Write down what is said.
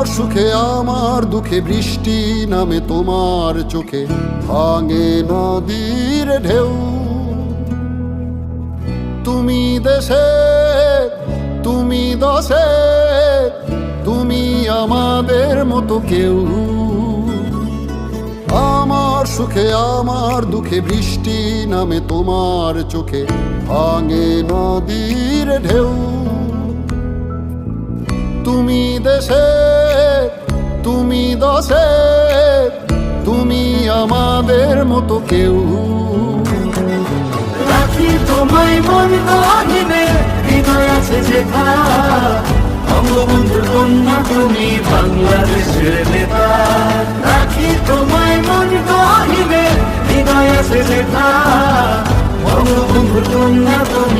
আমার সুখে আমার দুঃখে বৃষ্টি নামে তোমার চোখে, ভাঙে নদীর ঢেউ। তুমি দেশে, তুমি দশে, তুমি আমাদের মতো কেউ। আমার সুখে আমার দুঃখে বৃষ্টি নামে তোমার চোখে, ভাঙে নদীর ঢেউ। তুমি দেশে, তুমি দশে, তুমি আমাদের মতো কেউ। রাখি তোমায় মন গহীনে, হৃদয় আছে যেথা। বঙ্গবন্ধুর কন্যা তুমি বাংলাদেশের নেতা। রাখি তোমায় মন গহীনে, হৃদয় আছে যেথা। বঙ্গবন্ধুর কন্যা তুমি